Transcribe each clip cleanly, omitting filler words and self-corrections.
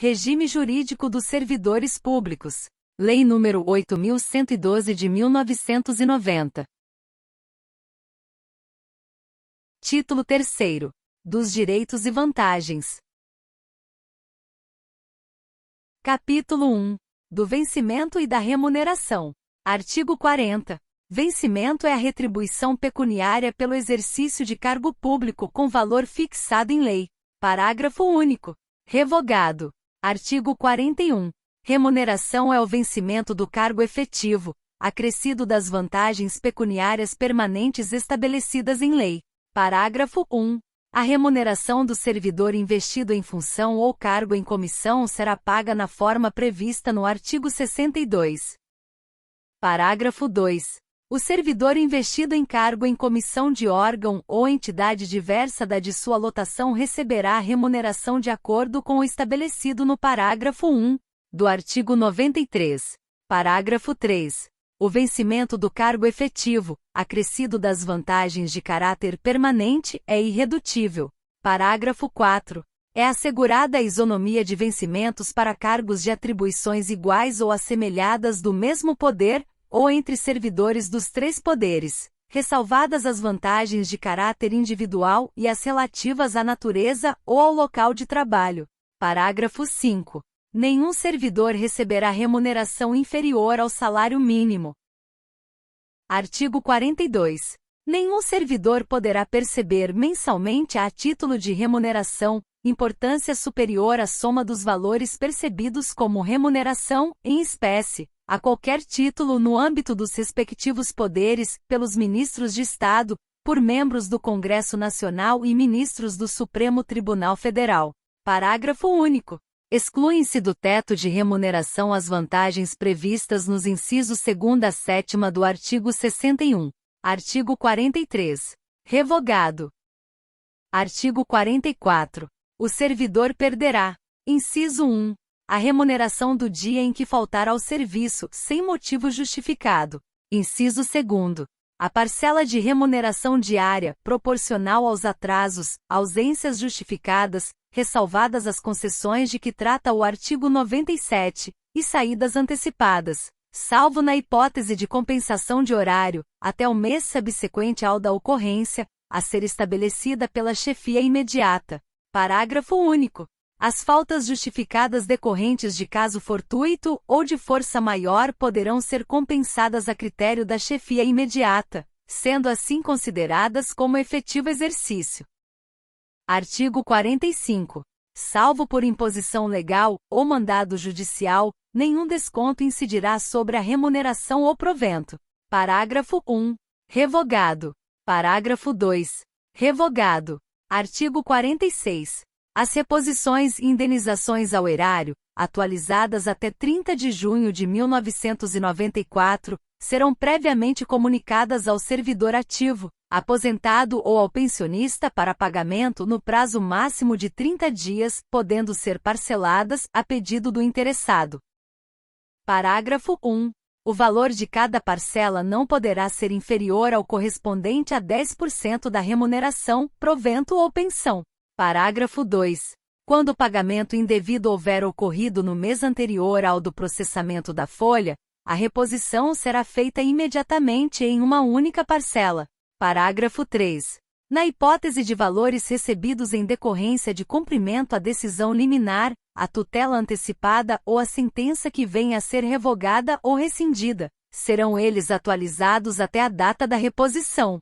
Regime jurídico dos servidores públicos. Lei nº 8.112 de 1990. Título 3º. Dos direitos e vantagens. Capítulo 1. Do vencimento e da remuneração. Artigo 40. Vencimento é a retribuição pecuniária pelo exercício de cargo público com valor fixado em lei. Parágrafo único. Revogado. Artigo 41. Remuneração é o vencimento do cargo efetivo, acrescido das vantagens pecuniárias permanentes estabelecidas em lei. Parágrafo 1. A remuneração do servidor investido em função ou cargo em comissão será paga na forma prevista no artigo 62. Parágrafo 2. O servidor investido em cargo em comissão de órgão ou entidade diversa da de sua lotação receberá a remuneração de acordo com o estabelecido no parágrafo 1 do artigo 93. Parágrafo 3. O vencimento do cargo efetivo, acrescido das vantagens de caráter permanente, é irredutível. Parágrafo 4. É assegurada a isonomia de vencimentos para cargos de atribuições iguais ou assemelhadas do mesmo poder, ou entre servidores dos três poderes, ressalvadas as vantagens de caráter individual e as relativas à natureza ou ao local de trabalho. Parágrafo 5. Nenhum servidor receberá remuneração inferior ao salário mínimo. Artigo 42. Nenhum servidor poderá perceber mensalmente a título de remuneração, importância superior à soma dos valores percebidos como remuneração em espécie, a qualquer título no âmbito dos respectivos poderes, pelos ministros de Estado, por membros do Congresso Nacional e ministros do Supremo Tribunal Federal. Parágrafo único. Excluem-se do teto de remuneração as vantagens previstas nos incisos 2º a 7º do artigo 61. Artigo 43. Revogado. Artigo 44. O servidor perderá. Inciso 1. A remuneração do dia em que faltar ao serviço, sem motivo justificado. Inciso 2º. A parcela de remuneração diária, proporcional aos atrasos, ausências justificadas, ressalvadas as concessões de que trata o artigo 97, e saídas antecipadas, salvo na hipótese de compensação de horário, até o mês subsequente ao da ocorrência, a ser estabelecida pela chefia imediata. Parágrafo único. As faltas justificadas decorrentes de caso fortuito ou de força maior poderão ser compensadas a critério da chefia imediata, sendo assim consideradas como efetivo exercício. Artigo 45. Salvo por imposição legal ou mandado judicial, nenhum desconto incidirá sobre a remuneração ou provento. Parágrafo 1. Revogado. Parágrafo 2. Revogado. Artigo 46. As reposições e indenizações ao erário, atualizadas até 30 de junho de 1994, serão previamente comunicadas ao servidor ativo, aposentado ou ao pensionista para pagamento no prazo máximo de 30 dias, podendo ser parceladas a pedido do interessado. Parágrafo 1. O valor de cada parcela não poderá ser inferior ao correspondente a 10% da remuneração, provento ou pensão. Parágrafo 2. Quando o pagamento indevido houver ocorrido no mês anterior ao do processamento da folha, a reposição será feita imediatamente em uma única parcela. Parágrafo 3. Na hipótese de valores recebidos em decorrência de cumprimento à decisão liminar, a tutela antecipada ou a sentença que venha a ser revogada ou rescindida, serão eles atualizados até a data da reposição.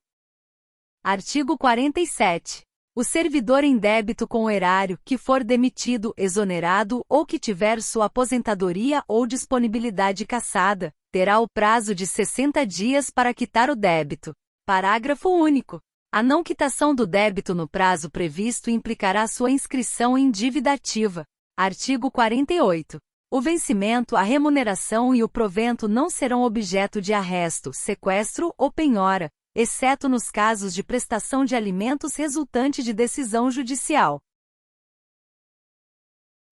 Artigo 47. O servidor em débito com o erário que for demitido, exonerado ou que tiver sua aposentadoria ou disponibilidade cassada, terá o prazo de 60 dias para quitar o débito. Parágrafo único. A não quitação do débito no prazo previsto implicará sua inscrição em dívida ativa. Artigo 48. O vencimento, a remuneração e o provento não serão objeto de arresto, sequestro ou penhora, exceto nos casos de prestação de alimentos resultante de decisão judicial.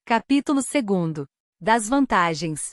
Capítulo 2. Das vantagens.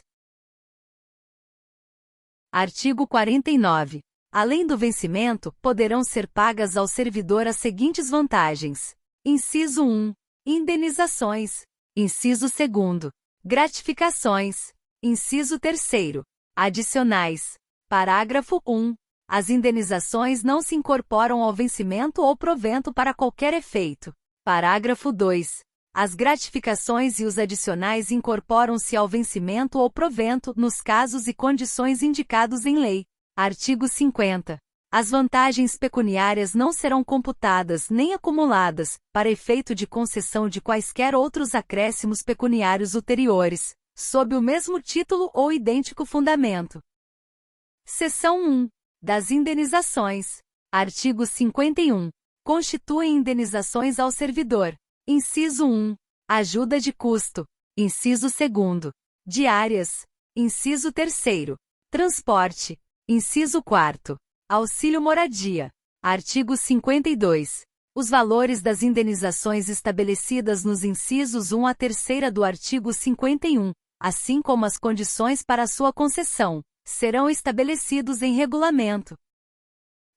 Artigo 49. Além do vencimento, poderão ser pagas ao servidor as seguintes vantagens. Inciso 1. Indenizações. Inciso 2º. Gratificações. Inciso 3º. Adicionais. Parágrafo 1. As indenizações não se incorporam ao vencimento ou provento para qualquer efeito. Parágrafo 2. As gratificações e os adicionais incorporam-se ao vencimento ou provento nos casos e condições indicados em lei. Artigo 50. As vantagens pecuniárias não serão computadas nem acumuladas, para efeito de concessão de quaisquer outros acréscimos pecuniários ulteriores, sob o mesmo título ou idêntico fundamento. Seção 1. Das indenizações. Artigo 51. Constituem indenizações ao servidor. Inciso 1. Ajuda de custo. Inciso 2º. Diárias. Inciso 3º. Transporte. Inciso 4º. Auxílio moradia. Artigo 52. Os valores das indenizações estabelecidas nos incisos 1 a 3ª do artigo 51, assim como as condições para sua concessão, serão estabelecidos em regulamento.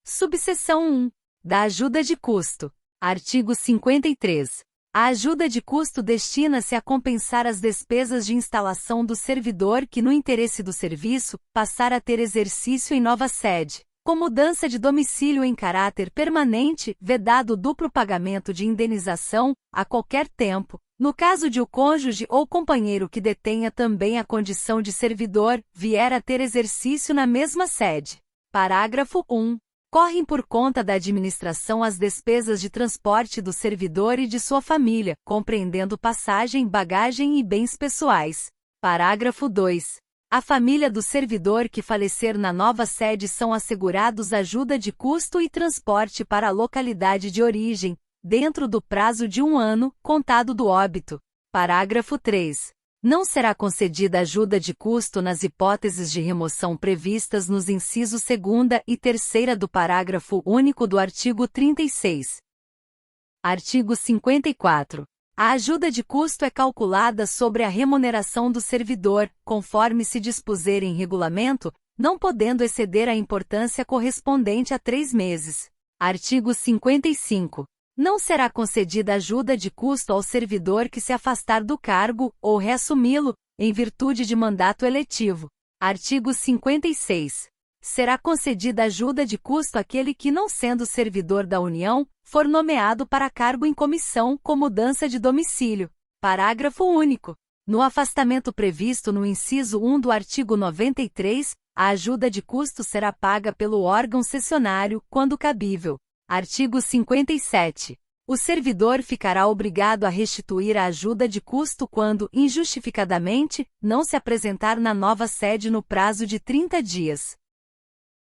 Subseção 1. Da ajuda de custo. Artigo 53. A ajuda de custo destina-se a compensar as despesas de instalação do servidor que, no interesse do serviço, passar a ter exercício em nova sede, com mudança de domicílio em caráter permanente, vedado duplo pagamento de indenização, a qualquer tempo, no caso de o cônjuge ou companheiro que detenha também a condição de servidor, vier a ter exercício na mesma sede. Parágrafo 1. Correm por conta da administração as despesas de transporte do servidor e de sua família, compreendendo passagem, bagagem e bens pessoais. Parágrafo 2. A família do servidor que falecer na nova sede são assegurados ajuda de custo e transporte para a localidade de origem, dentro do prazo de 1 ano, contado do óbito. Parágrafo 3. Não será concedida ajuda de custo nas hipóteses de remoção previstas nos incisos 2ª e 3ª do parágrafo único do artigo 36. Artigo 54. A ajuda de custo é calculada sobre a remuneração do servidor, conforme se dispuser em regulamento, não podendo exceder a importância correspondente a 3 meses. Artigo 55. Não será concedida ajuda de custo ao servidor que se afastar do cargo, ou reassumi-lo, em virtude de mandato eletivo. Artigo 56. Será concedida ajuda de custo àquele que, não sendo servidor da União, for nomeado para cargo em comissão com mudança de domicílio. Parágrafo único. No afastamento previsto no inciso 1 do artigo 93, a ajuda de custo será paga pelo órgão cessionário, quando cabível. Artigo 57. O servidor ficará obrigado a restituir a ajuda de custo quando, injustificadamente, não se apresentar na nova sede no prazo de 30 dias.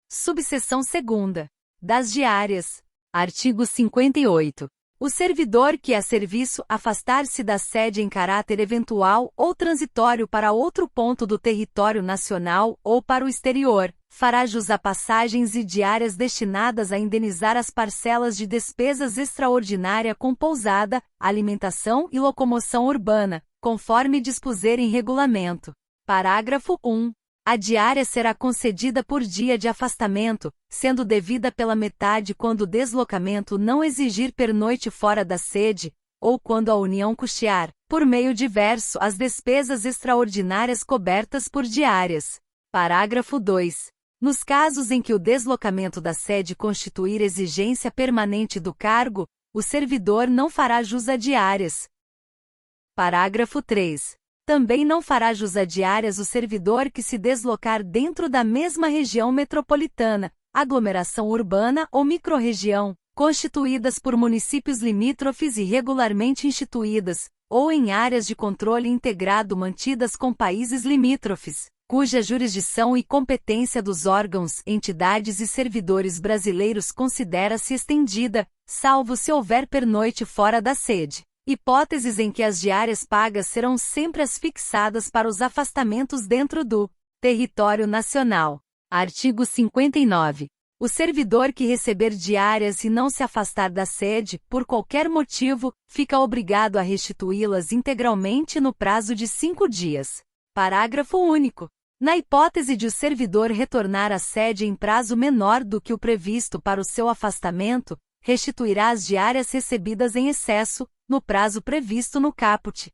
Subseção 2ª. Das diárias. Artigo 58. O servidor que a serviço afastar-se da sede em caráter eventual ou transitório para outro ponto do território nacional ou para o exterior, fará jus a passagens e diárias destinadas a indenizar as parcelas de despesas extraordinária com pousada, alimentação e locomoção urbana, conforme dispuser em regulamento. Parágrafo 1. A diária será concedida por dia de afastamento, sendo devida pela metade quando o deslocamento não exigir pernoite fora da sede, ou quando a União custear, por meio diverso, as despesas extraordinárias cobertas por diárias. Parágrafo 2. Nos casos em que o deslocamento da sede constituir exigência permanente do cargo, o servidor não fará jus a diárias. Parágrafo 3. Também não fará jus a diárias o servidor que se deslocar dentro da mesma região metropolitana, aglomeração urbana ou microrregião, constituídas por municípios limítrofes e regularmente instituídas, ou em áreas de controle integrado mantidas com países limítrofes, cuja jurisdição e competência dos órgãos, entidades e servidores brasileiros considera-se estendida, salvo se houver pernoite fora da sede. Hipóteses em que as diárias pagas serão sempre as fixadas para os afastamentos dentro do território nacional. Artigo 59. O servidor que receber diárias e não se afastar da sede, por qualquer motivo, fica obrigado a restituí-las integralmente no prazo de 5 dias. Parágrafo único. Na hipótese de o servidor retornar à sede em prazo menor do que o previsto para o seu afastamento, restituirá as diárias recebidas em excesso, no prazo previsto no caput.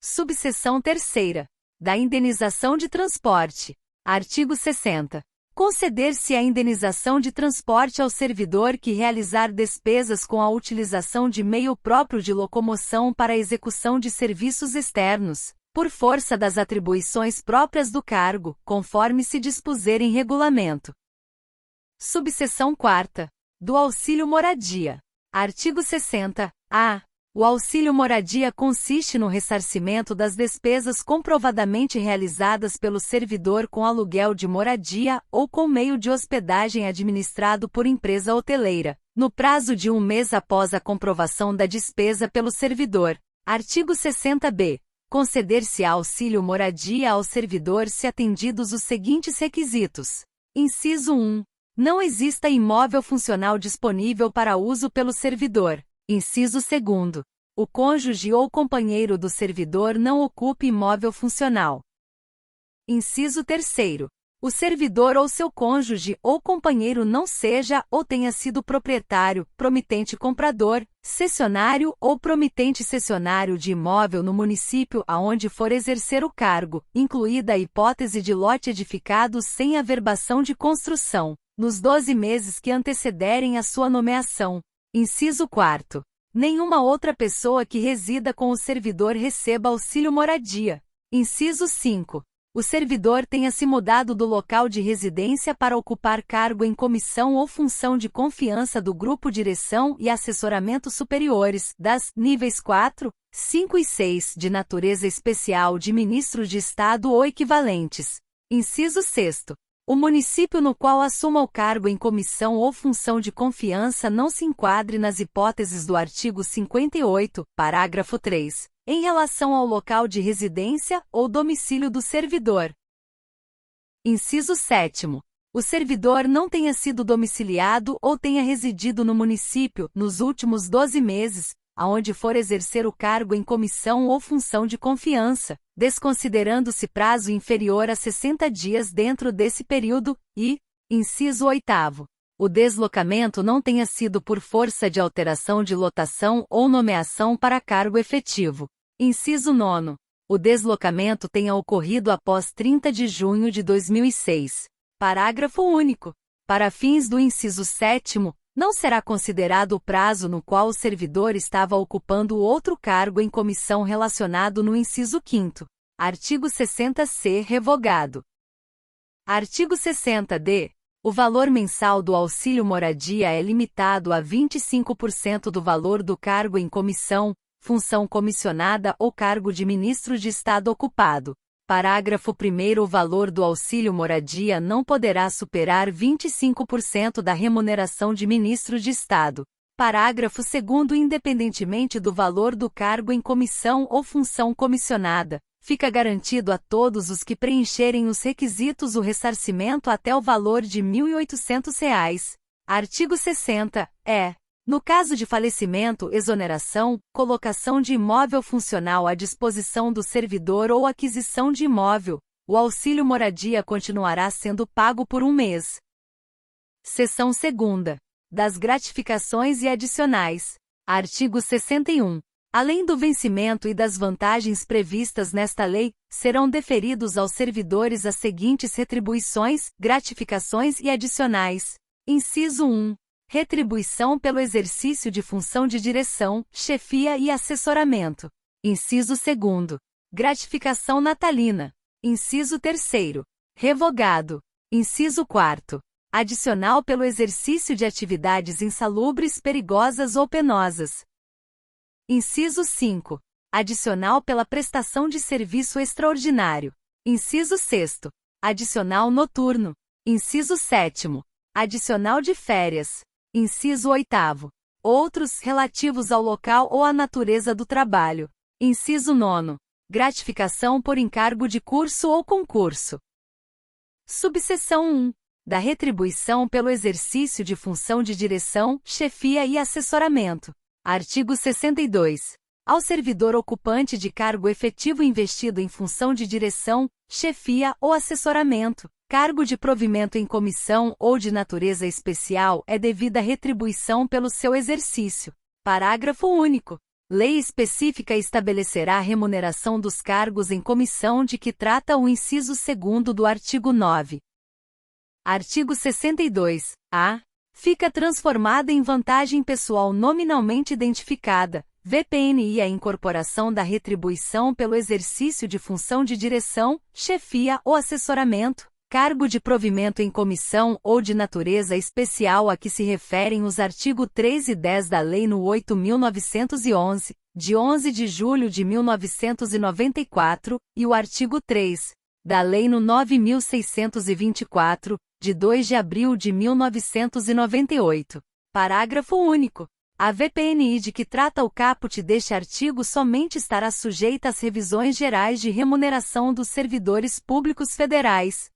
Subseção 3ª. Da indenização de transporte. Artigo 60. Conceder-se a indenização de transporte ao servidor que realizar despesas com a utilização de meio próprio de locomoção para a execução de serviços externos, por força das atribuições próprias do cargo, conforme se dispuser em regulamento. Subseção 4ª. Do auxílio moradia. Artigo 60-A. O auxílio moradia consiste no ressarcimento das despesas comprovadamente realizadas pelo servidor com aluguel de moradia ou com meio de hospedagem administrado por empresa hoteleira, no prazo de 1 mês após a comprovação da despesa pelo servidor. Artigo 60-B. Conceder-se-á auxílio moradia ao servidor se atendidos os seguintes requisitos. Inciso 1. Não exista imóvel funcional disponível para uso pelo servidor. Inciso 2. O cônjuge ou companheiro do servidor não ocupe imóvel funcional. Inciso 3. O servidor ou seu cônjuge ou companheiro não seja ou tenha sido proprietário, promitente comprador, cessionário ou promitente cessionário de imóvel no município aonde for exercer o cargo, incluída a hipótese de lote edificado sem averbação de construção, nos 12 meses que antecederem a sua nomeação. Inciso 4. Nenhuma outra pessoa que resida com o servidor receba auxílio moradia. Inciso 5. O servidor tenha se mudado do local de residência para ocupar cargo em comissão ou função de confiança do grupo direção e assessoramento superiores, das níveis 4, 5 e 6 de natureza especial de ministro de Estado ou equivalentes. Inciso 6. O município no qual assuma o cargo em comissão ou função de confiança não se enquadre nas hipóteses do artigo 58, parágrafo 3, em relação ao local de residência ou domicílio do servidor. Inciso 7. O servidor não tenha sido domiciliado ou tenha residido no município nos últimos 12 meses, aonde for exercer o cargo em comissão ou função de confiança, desconsiderando-se prazo inferior a 60 dias dentro desse período, e, inciso 8º, o deslocamento não tenha sido por força de alteração de lotação ou nomeação para cargo efetivo. Inciso 9. O deslocamento tenha ocorrido após 30 de junho de 2006. Parágrafo único. Para fins do inciso 7º, não será considerado o prazo no qual o servidor estava ocupando outro cargo em comissão relacionado no inciso 5º. Artigo 60-C revogado. Artigo 60-D. O valor mensal do auxílio moradia é limitado a 25% do valor do cargo em comissão, função comissionada ou cargo de ministro de Estado ocupado. Parágrafo 1º. O valor do auxílio moradia não poderá superar 25% da remuneração de ministro de Estado. Parágrafo 2º. Independentemente do valor do cargo em comissão ou função comissionada, fica garantido a todos os que preencherem os requisitos o ressarcimento até o valor de R$ 1.800. Artigo 60. No caso de falecimento, exoneração, colocação de imóvel funcional à disposição do servidor ou aquisição de imóvel, o auxílio moradia continuará sendo pago por 1 mês. Seção 2ª. Das gratificações e adicionais. Artigo 61. Além do vencimento e das vantagens previstas nesta lei, serão deferidos aos servidores as seguintes retribuições, gratificações e adicionais. Inciso 1. Retribuição pelo exercício de função de direção, chefia e assessoramento. Inciso 2. Gratificação natalina. Inciso 3. Revogado. Inciso 4. Adicional pelo exercício de atividades insalubres, perigosas ou penosas. Inciso 5. Adicional pela prestação de serviço extraordinário. Inciso 6. Adicional noturno. Inciso 7. Adicional de férias. Inciso 8º. Outros relativos ao local ou à natureza do trabalho. Inciso 9. Gratificação por encargo de curso ou concurso. Subseção 1. Da retribuição pelo exercício de função de direção, chefia e assessoramento. Artigo 62. Ao servidor ocupante de cargo efetivo investido em função de direção, chefia ou assessoramento, cargo de provimento em comissão ou de natureza especial é devida retribuição pelo seu exercício. Parágrafo único. Lei específica estabelecerá a remuneração dos cargos em comissão de que trata o inciso 2º do artigo 9. Artigo 62-A. Fica transformada em vantagem pessoal nominalmente identificada, VPNI, a incorporação da retribuição pelo exercício de função de direção, chefia ou assessoramento, cargo de provimento em comissão ou de natureza especial a que se referem os artigos 3 e 10 da Lei nº 8.911, de 11 de julho de 1994, e o artigo 3, da Lei nº 9.624, de 2 de abril de 1998. Parágrafo único. A VPNI de que trata o caput deste artigo somente estará sujeita às revisões gerais de remuneração dos servidores públicos federais.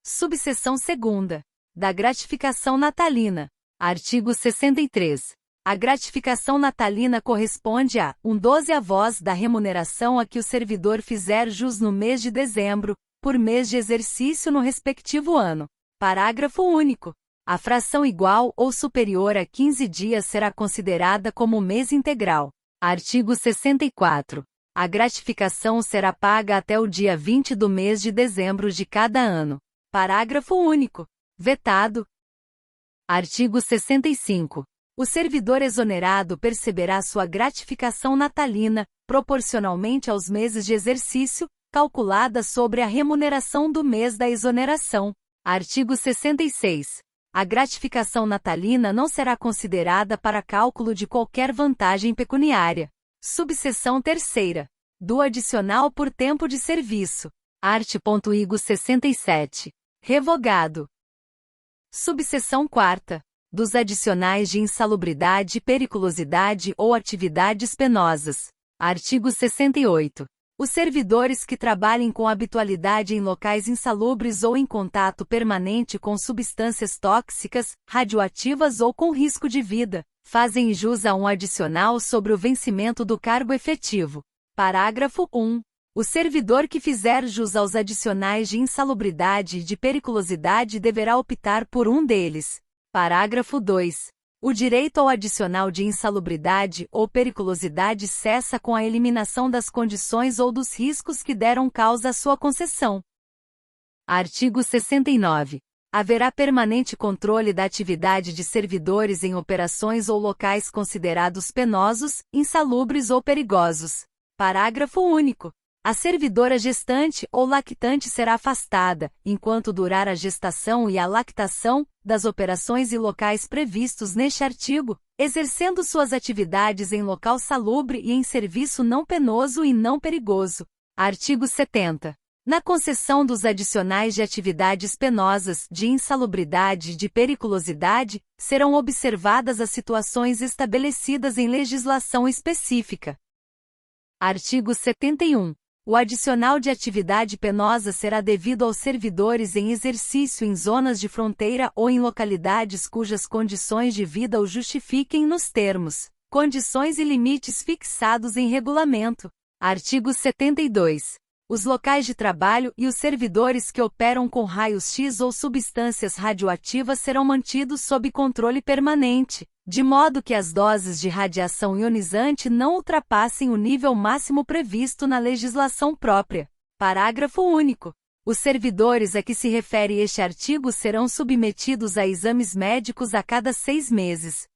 Subseção 2ª. Da gratificação natalina. Artigo 63. A gratificação natalina corresponde a 1/12 avós da remuneração a que o servidor fizer jus no mês de dezembro, por mês de exercício no respectivo ano. Parágrafo único. A fração igual ou superior a 15 dias será considerada como mês integral. Artigo 64. A gratificação será paga até o dia 20 do mês de dezembro de cada ano. Parágrafo único. Vetado. Artigo 65. O servidor exonerado perceberá sua gratificação natalina, proporcionalmente aos meses de exercício, calculada sobre a remuneração do mês da exoneração. Artigo 66. A gratificação natalina não será considerada para cálculo de qualquer vantagem pecuniária. Subseção 3ª. Do adicional por tempo de serviço. Art.igo 67. Revogado. Subseção 4ª. Dos adicionais de insalubridade, periculosidade ou atividades penosas. Artigo 68. Os servidores que trabalhem com habitualidade em locais insalubres ou em contato permanente com substâncias tóxicas, radioativas ou com risco de vida, fazem jus a um adicional sobre o vencimento do cargo efetivo. Parágrafo 1. O servidor que fizer jus aos adicionais de insalubridade e de periculosidade deverá optar por um deles. Parágrafo 2. O direito ao adicional de insalubridade ou periculosidade cessa com a eliminação das condições ou dos riscos que deram causa à sua concessão. Artigo 69. Haverá permanente controle da atividade de servidores em operações ou locais considerados penosos, insalubres ou perigosos. Parágrafo único. A servidora gestante ou lactante será afastada, enquanto durar a gestação e a lactação, das operações e locais previstos neste artigo, exercendo suas atividades em local salubre e em serviço não penoso e não perigoso. Artigo 70. Na concessão dos adicionais de atividades penosas, de insalubridade e de periculosidade, serão observadas as situações estabelecidas em legislação específica. Artigo 71. O adicional de atividade penosa será devido aos servidores em exercício em zonas de fronteira ou em localidades cujas condições de vida o justifiquem nos termos, condições e limites fixados em regulamento. Artigo 72. Os locais de trabalho e os servidores que operam com raios-x ou substâncias radioativas serão mantidos sob controle permanente, de modo que as doses de radiação ionizante não ultrapassem o nível máximo previsto na legislação própria. Parágrafo único. Os servidores a que se refere este artigo serão submetidos a exames médicos a cada 6 meses.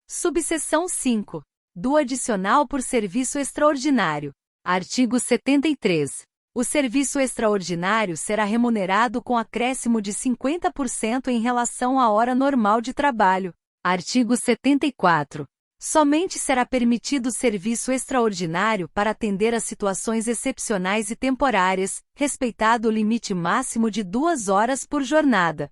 Subseção 5. Do adicional por serviço extraordinário. Artigo 73. O serviço extraordinário será remunerado com acréscimo de 50% em relação à hora normal de trabalho. Artigo 74. Somente será permitido serviço extraordinário para atender a situações excepcionais e temporárias, respeitado o limite máximo de 2 horas por jornada.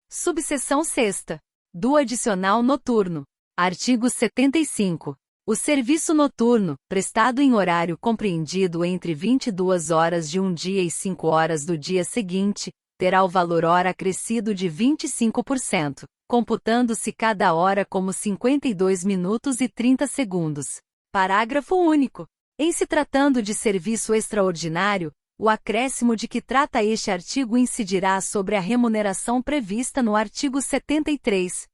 Subseção 6ª. Do adicional noturno. Artigo 75. O serviço noturno, prestado em horário compreendido entre 22 horas de um dia e 5 horas do dia seguinte, terá o valor hora acrescido de 25%, computando-se cada hora como 52 minutos e 30 segundos. Parágrafo único. Em se tratando de serviço extraordinário, o acréscimo de que trata este artigo incidirá sobre a remuneração prevista no artigo 73.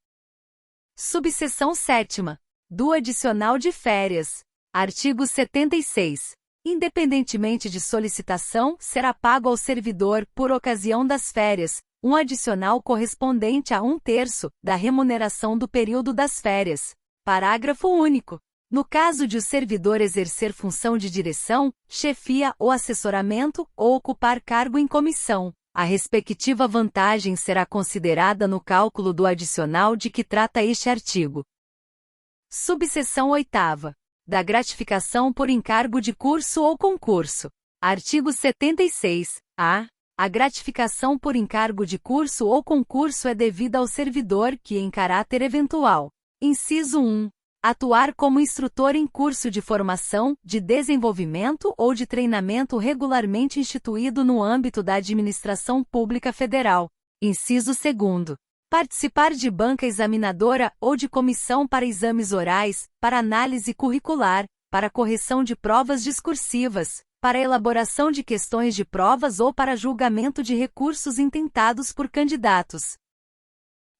Subseção 7ª. do adicional de férias. Artigo 76. Independentemente de solicitação, será pago ao servidor, por ocasião das férias, um adicional correspondente a 1/3 da remuneração do período das férias. Parágrafo único. No caso de o servidor exercer função de direção, chefia ou assessoramento, ou ocupar cargo em comissão, a respectiva vantagem será considerada no cálculo do adicional de que trata este artigo. Subseção 8ª. Da gratificação por encargo de curso ou concurso. Artigo 76. A gratificação por encargo de curso ou concurso é devida ao servidor que, em caráter eventual, inciso 1, atuar como instrutor em curso de formação, de desenvolvimento ou de treinamento regularmente instituído no âmbito da Administração Pública Federal. Inciso 2, participar de banca examinadora ou de comissão para exames orais, para análise curricular, para correção de provas discursivas, para elaboração de questões de provas ou para julgamento de recursos intentados por candidatos.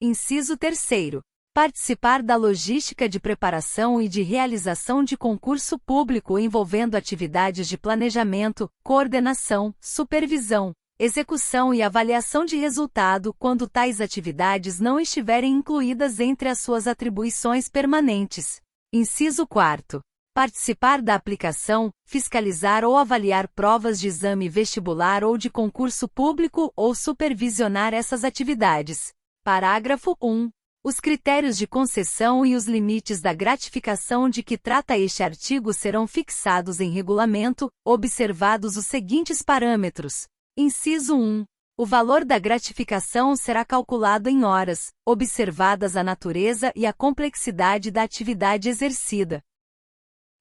Inciso 3, participar da logística de preparação e de realização de concurso público envolvendo atividades de planejamento, coordenação, supervisão, execução e avaliação de resultado quando tais atividades não estiverem incluídas entre as suas atribuições permanentes. Inciso 4. Participar da aplicação, fiscalizar ou avaliar provas de exame vestibular ou de concurso público ou supervisionar essas atividades. Parágrafo 1. Os critérios de concessão e os limites da gratificação de que trata este artigo serão fixados em regulamento, observados os seguintes parâmetros. Inciso 1. O valor da gratificação será calculado em horas, observadas a natureza e a complexidade da atividade exercida.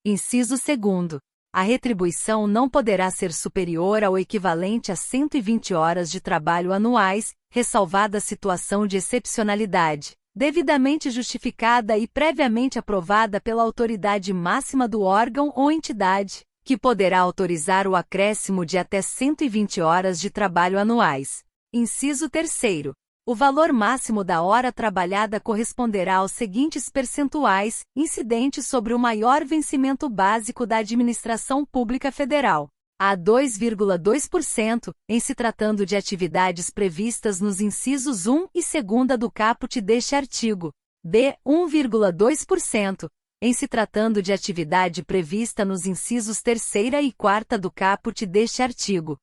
Inciso 2. A retribuição não poderá ser superior ao equivalente a 120 horas de trabalho anuais, ressalvada a situação de excepcionalidade, devidamente justificada e previamente aprovada pela autoridade máxima do órgão ou entidade, que poderá autorizar o acréscimo de até 120 horas de trabalho anuais. Inciso 3. O valor máximo da hora trabalhada corresponderá aos seguintes percentuais, incidentes sobre o maior vencimento básico da Administração Pública Federal. A 2,2%, em se tratando de atividades previstas nos incisos 1 e 2 do caput deste artigo. B. 1,2%, em se tratando de atividade prevista nos incisos 3ª e 4ª do caput deste artigo.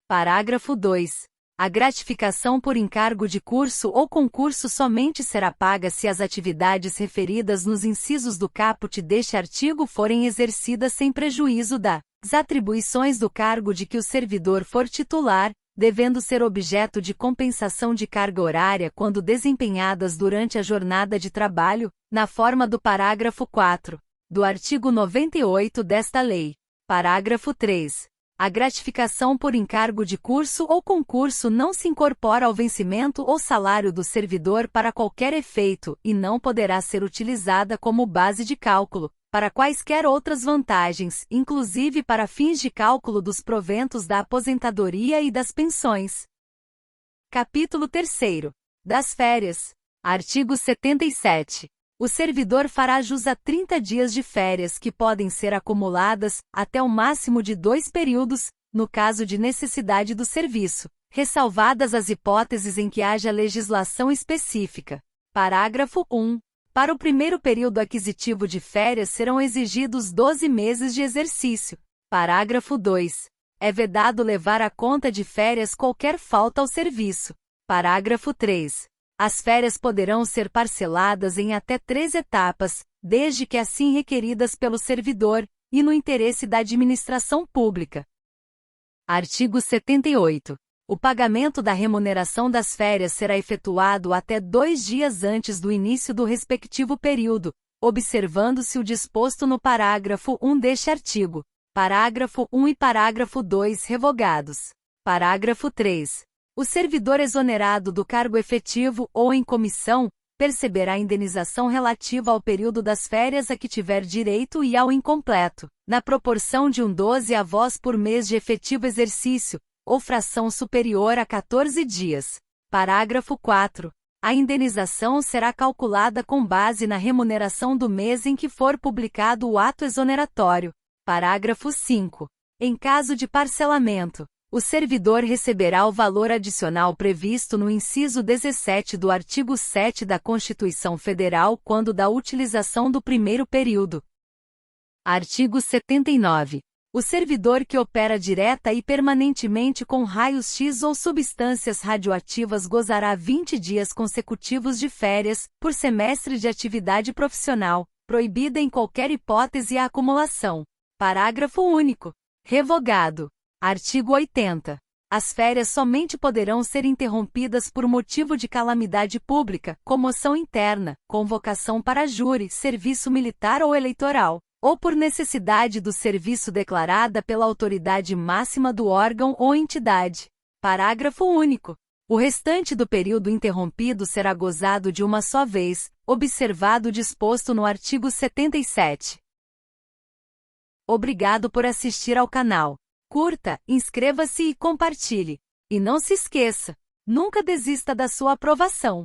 Parágrafo 2. A gratificação por encargo de curso ou concurso somente será paga se as atividades referidas nos incisos do caput deste artigo forem exercidas sem prejuízo das atribuições do cargo de que o servidor for titular, devendo ser objeto de compensação de carga horária quando desempenhadas durante a jornada de trabalho, na forma do parágrafo 4 do artigo 98 desta lei. Parágrafo 3. A gratificação por encargo de curso ou concurso não se incorpora ao vencimento ou salário do servidor para qualquer efeito e não poderá ser utilizada como base de cálculo, para quaisquer outras vantagens, inclusive para fins de cálculo dos proventos da aposentadoria e das pensões. Capítulo 3. Das férias. Artigo 77. O servidor fará jus a 30 dias de férias que podem ser acumuladas, até o máximo de 2 períodos, no caso de necessidade do serviço, ressalvadas as hipóteses em que haja legislação específica. Parágrafo 1. Para o primeiro período aquisitivo de férias serão exigidos 12 meses de exercício. Parágrafo 2. É vedado levar à conta de férias qualquer falta ao serviço. Parágrafo 3. As férias poderão ser parceladas em até 3 etapas, desde que assim requeridas pelo servidor, e no interesse da administração pública. Artigo 78. O pagamento da remuneração das férias será efetuado até 2 dias antes do início do respectivo período, observando-se o disposto no parágrafo 1 deste artigo. Parágrafo 1 e parágrafo 2 revogados. Parágrafo 3. O servidor exonerado do cargo efetivo ou em comissão perceberá a indenização relativa ao período das férias a que tiver direito e ao incompleto, na proporção de 1/12 avós por mês de efetivo exercício, ou fração superior a 14 dias. Parágrafo 4. A indenização será calculada com base na remuneração do mês em que for publicado o ato exoneratório. Parágrafo 5. Em caso de parcelamento, o servidor receberá o valor adicional previsto no inciso 17 do artigo 7 da Constituição Federal quando da utilização do primeiro período. Artigo 79. O servidor que opera direta e permanentemente com raios-x ou substâncias radioativas gozará 20 dias consecutivos de férias, por semestre de atividade profissional, proibida em qualquer hipótese a acumulação. Parágrafo único. Revogado. Artigo 80. As férias somente poderão ser interrompidas por motivo de calamidade pública, comoção interna, convocação para júri, serviço militar ou eleitoral, ou por necessidade do serviço declarada pela autoridade máxima do órgão ou entidade. Parágrafo único. O restante do período interrompido será gozado de uma só vez, observado o disposto no artigo 77. Obrigado por assistir ao canal. Curta, inscreva-se e compartilhe. E não se esqueça, nunca desista da sua aprovação.